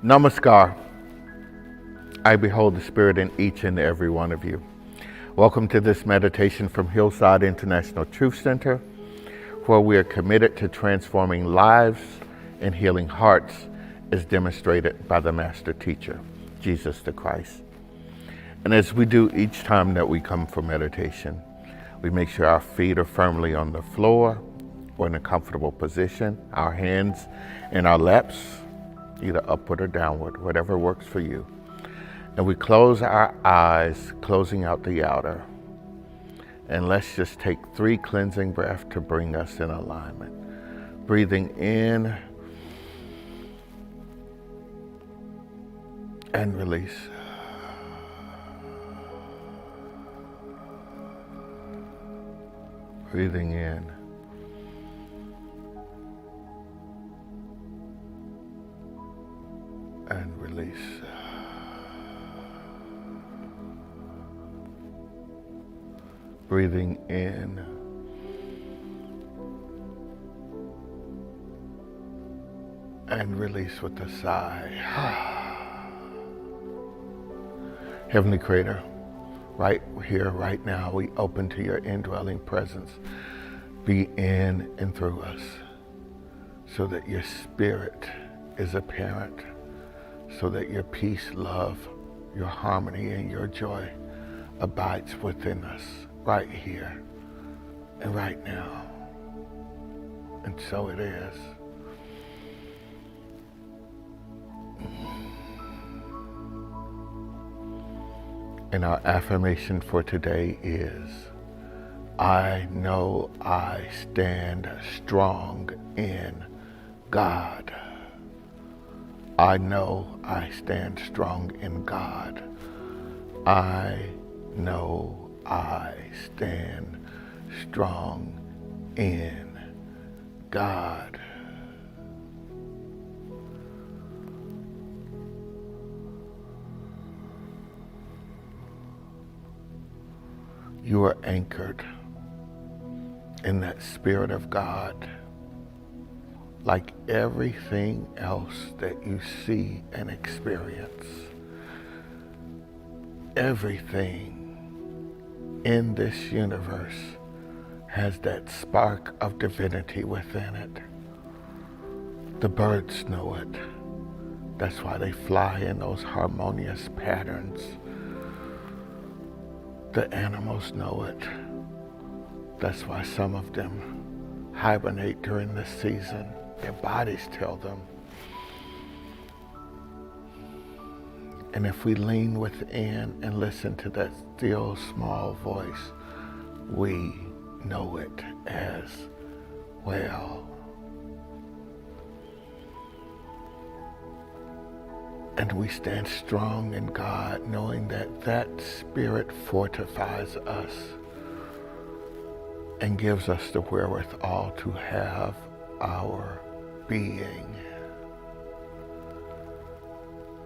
Namaskar. I behold the Spirit in each and every one of you. Welcome to this meditation from Hillside International Truth Center, where we are committed to transforming lives and healing hearts as demonstrated by the Master Teacher, Jesus the Christ. And as we do each time that we come for meditation, we make sure our feet are firmly on the floor or in a comfortable position, our hands in our laps, either upward or downward, whatever works for you. And we close our eyes, closing out the outer. And let's just take 3 cleansing breaths to bring us in alignment. Breathing in and release. Breathing in and release. Breathing in and release with a sigh. Heavenly Creator, right here, right now, we open to your indwelling presence. Be in and through us so that your spirit is apparent, so that your peace, love, your harmony, and your joy abides within us right here and right now. And so it is. And our affirmation for today is, I know I stand strong in God. I know I stand strong in God. I know I stand strong in God. You are anchored in that Spirit of God, like everything else that you see and experience. Everything in this universe has that spark of divinity within it. The birds know it. That's why they fly in those harmonious patterns. The animals know it. That's why some of them hibernate during the season. Their bodies tell them. And if we lean within and listen to that still small voice, we know it as well. And we stand strong in God, knowing that that Spirit fortifies us and gives us the wherewithal to have our being.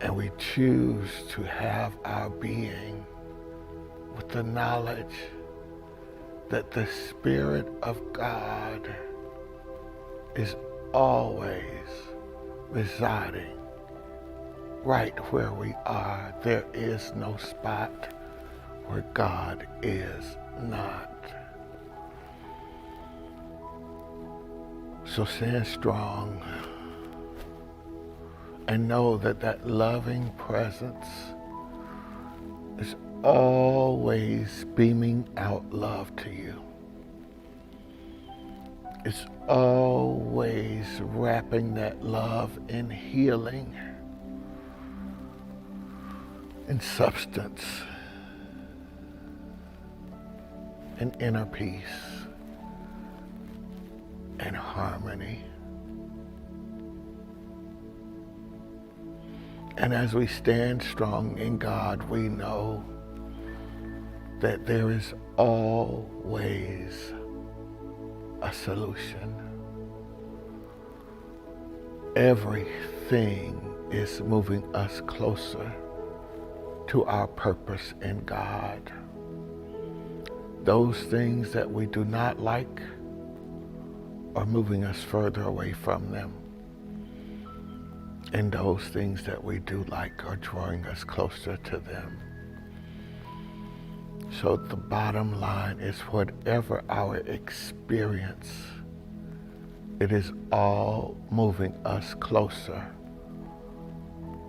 And we choose to have our being with the knowledge that the Spirit of God is always residing right where we are. There is no spot where God is not. So stand strong and know that that loving presence is always beaming out love to you. It's always wrapping that love in healing and substance and inner peace and harmony. And as we stand strong in God, we know that there is always a solution. Everything is moving us closer to our purpose in God. Those things that we do not like are moving us further away from them. And those things that we do like are drawing us closer to them. So the bottom line is whatever our experience, it is all moving us closer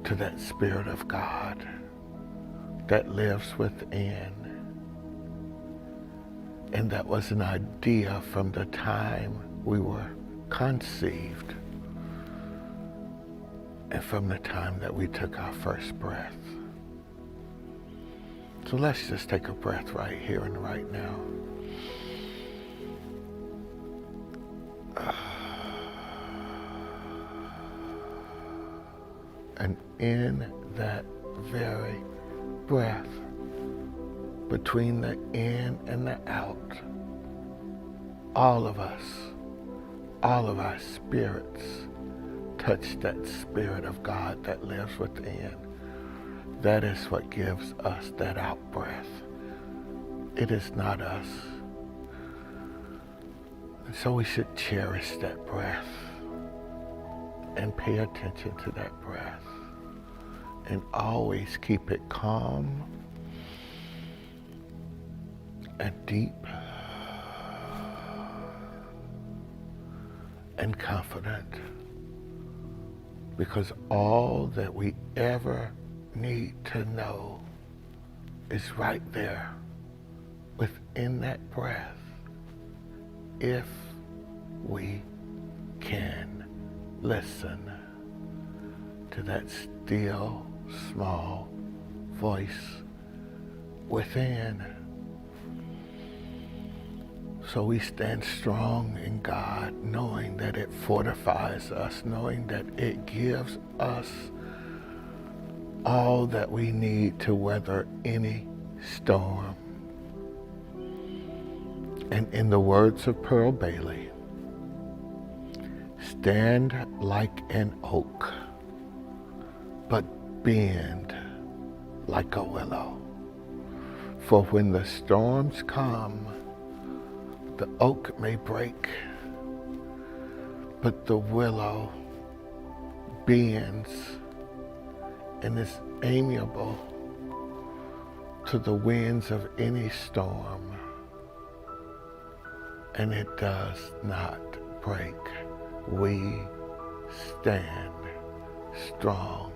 to that Spirit of God that lives within. And that was an idea from the time we were conceived and from the time that we took our first breath. So let's just take a breath right here and right now. And in that very breath, between the in and the out, all of us, all of our spirits touch that Spirit of God that lives within. That is what gives us that out breath. It is not us. And so we should cherish that breath and pay attention to that breath and always keep it calm and deep and confident, because all that we ever need to know is right there within that breath if we can listen to that still small voice within. So we stand strong in God, knowing that it fortifies us, knowing that it gives us all that we need to weather any storm. And in the words of Pearl Bailey, stand like an oak, but bend like a willow. For when the storms come, the oak may break, but the willow bends and is amiable to the winds of any storm, and it does not break. We stand strong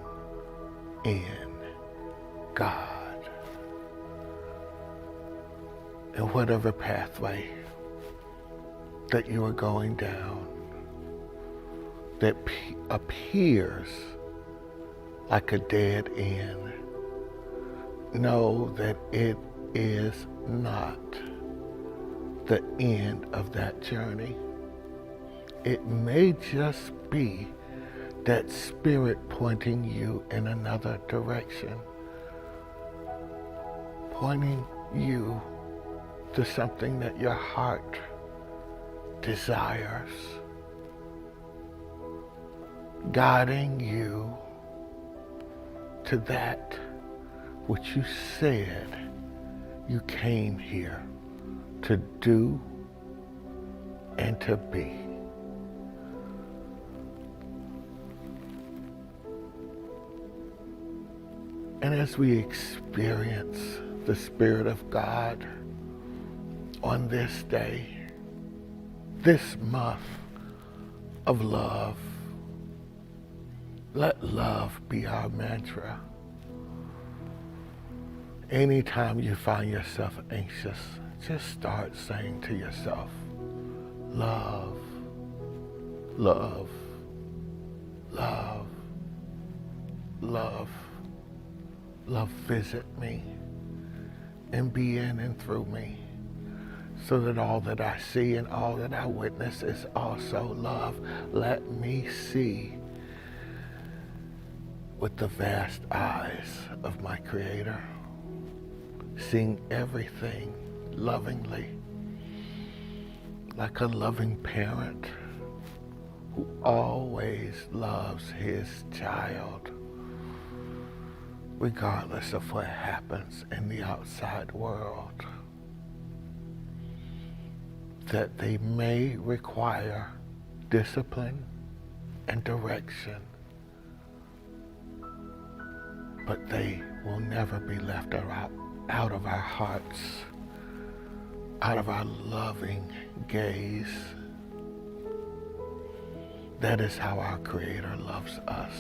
in God. And whatever pathway that you are going down that appears like a dead end, know that it is not the end of that journey. It may just be that Spirit pointing you in another direction, pointing you to something that your heart desires, guiding you to that which you said you came here to do and to be. And as we experience the Spirit of God on this day, this month of love, let love be our mantra. Anytime you find yourself anxious, just start saying to yourself, love, love, love, love, love, visit me and be in and through me, so that all that I see and all that I witness is also love. Let me see with the vast eyes of my Creator, seeing everything lovingly, like a loving parent who always loves his child, regardless of what happens in the outside world, that they may require discipline and direction, but they will never be left out of our hearts, out of our loving gaze. That is how our Creator loves us.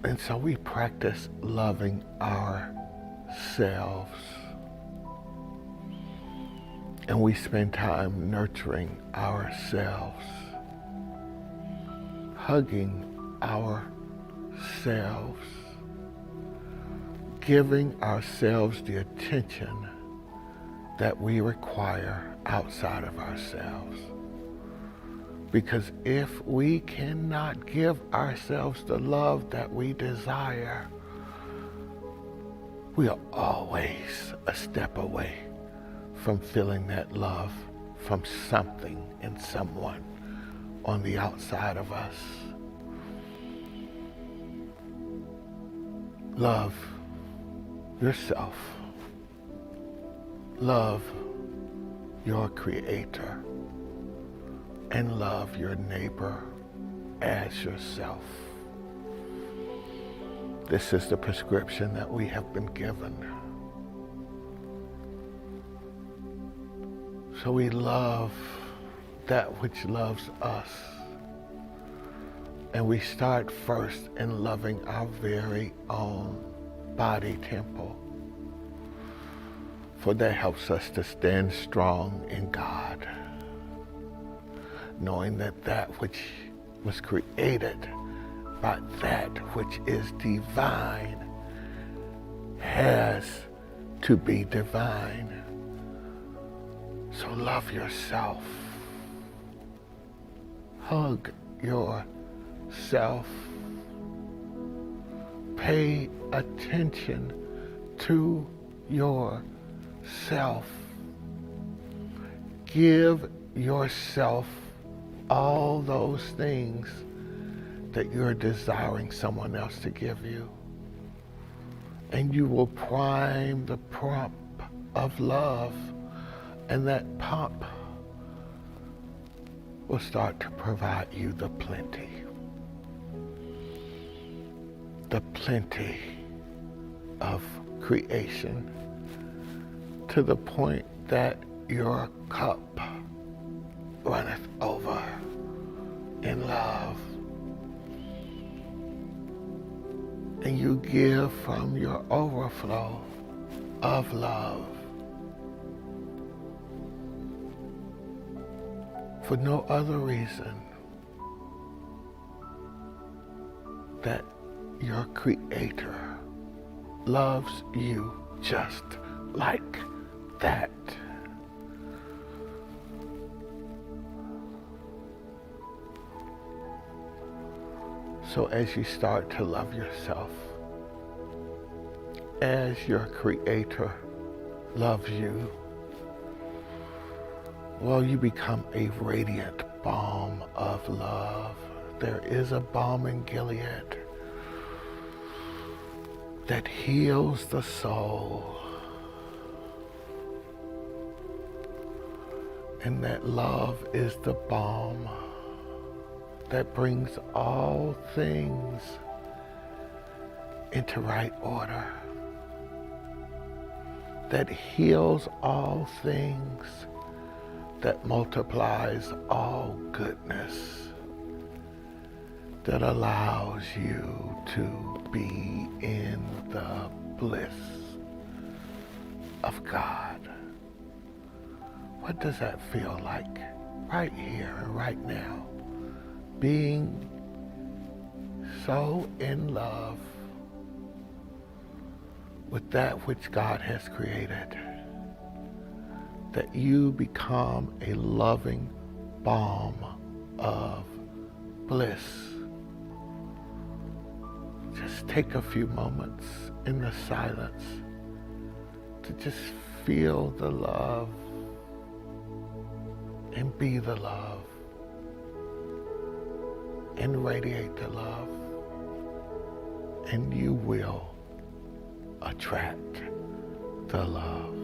And so we practice loving ourselves. And we spend time nurturing ourselves, hugging ourselves, giving ourselves the attention that we require outside of ourselves. Because if we cannot give ourselves the love that we desire, we are always a step away from feeling that love from something and someone on the outside of us. Love yourself. Love your Creator. And love your neighbor as yourself. This is the prescription that we have been given. So we love that which loves us. And we start first in loving our very own body temple. For that helps us to stand strong in God, knowing that that which was created by that which is divine has to be divine. So love yourself. Hug yourself. Pay attention to yourself. Give yourself all those things that you're desiring someone else to give you. And you will prime the pump of love, and that pump will start to provide you the plenty of creation, to the point that your cup runneth over in love. And you give from your overflow of love for no other reason that your Creator loves you just like that. So as you start to love yourself, as your Creator loves you, well, you become a radiant balm of love. There is a balm in Gilead that heals the soul. And that love is the balm that brings all things into right order, that heals all things, that multiplies all goodness, that allows you to be in the bliss of God. What does that feel like right here and right now? Being so in love with that which God has created, that you become a loving balm of bliss. Just take a few moments in the silence to just feel the love and be the love and radiate the love, and you will attract the love.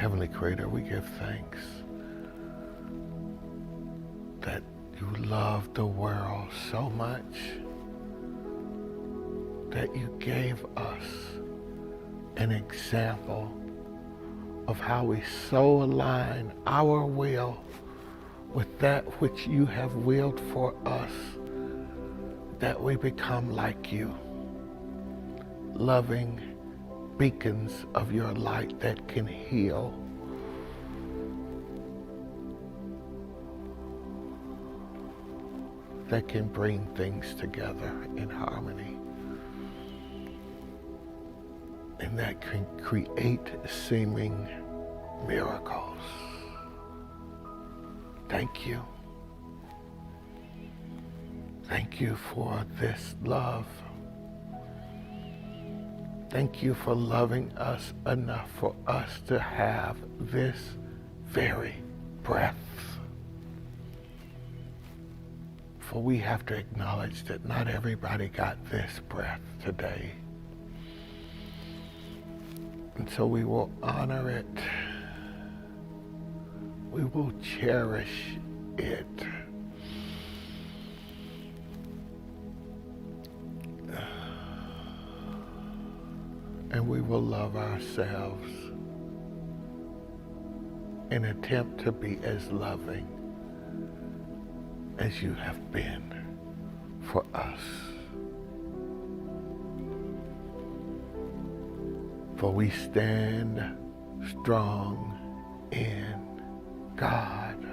Heavenly Creator, we give thanks that you love the world so much that you gave us an example of how we so align our will with that which you have willed for us, that we become like you, loving beacons of your light that can heal, that can bring things together in harmony, and that can create seeming miracles. Thank you. Thank you for this love. Thank you for loving us enough for us to have this very breath. For we have to acknowledge that not everybody got this breath today. And so we will honor it. We will cherish it. And we will love ourselves and attempt to be as loving as you have been for us. For we stand strong in God.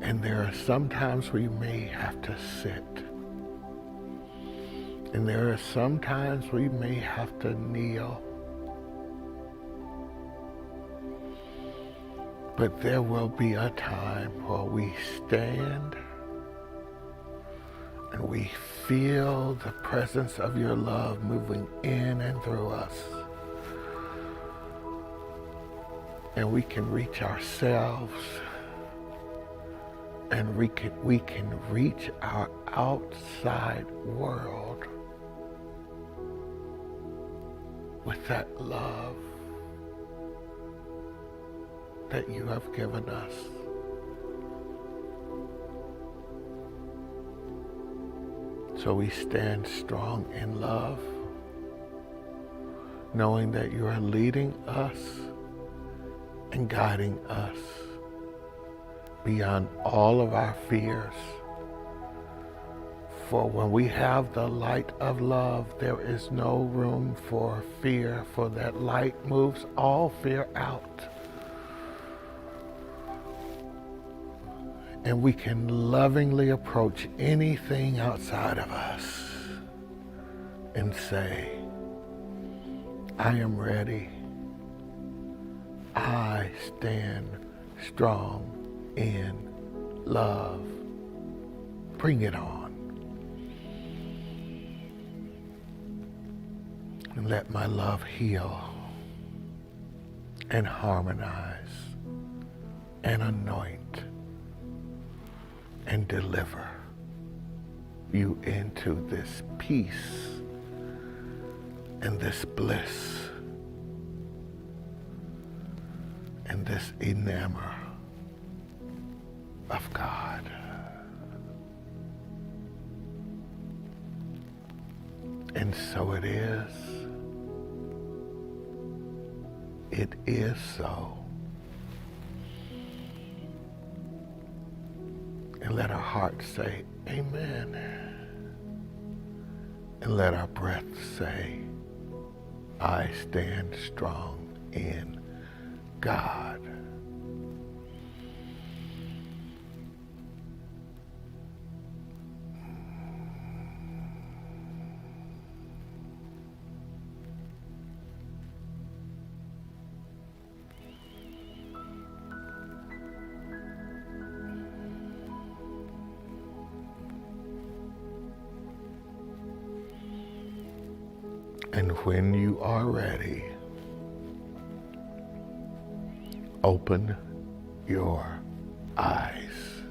And there are some times we may have to sit. And there are some times we may have to kneel. But there will be a time where we stand and we feel the presence of your love moving in and through us. And we can reach ourselves, and we can reach our outside world with that love that you have given us. So we stand strong in love, knowing that you are leading us and guiding us beyond all of our fears. For when we have the light of love, there is no room for fear, for that light moves all fear out. And we can lovingly approach anything outside of us and say, I am ready. I stand strong in love. Bring it on. And let my love heal and harmonize and anoint and deliver you into this peace and this bliss and this enamor of God. And so it is. It is so. And let our hearts say, amen. And let our breath say, I stand strong in God. And when you are ready, open your eyes.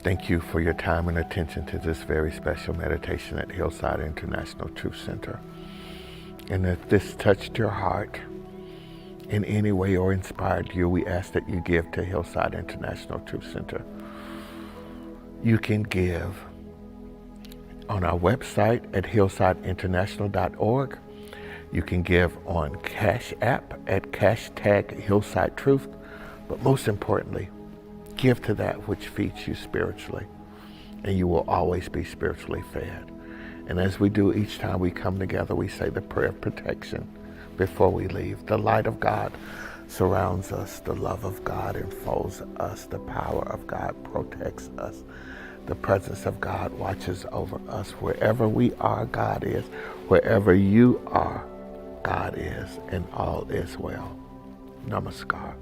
Thank you for your time and attention to this very special meditation at Hillside International Truth Center. And if this touched your heart in any way or inspired you, we ask that you give to Hillside International Truth Center. You can give on our website at hillsideinternational.org. You can give on Cash App at #HillsideTruth. But most importantly, give to that which feeds you spiritually, and you will always be spiritually fed. And as we do each time we come together, we say the prayer of protection before we leave. The light of God surrounds us. The love of God enfolds us. The power of God protects us. The presence of God watches over us. Wherever we are, God is. Wherever you are, God is. And all is well. Namaskar.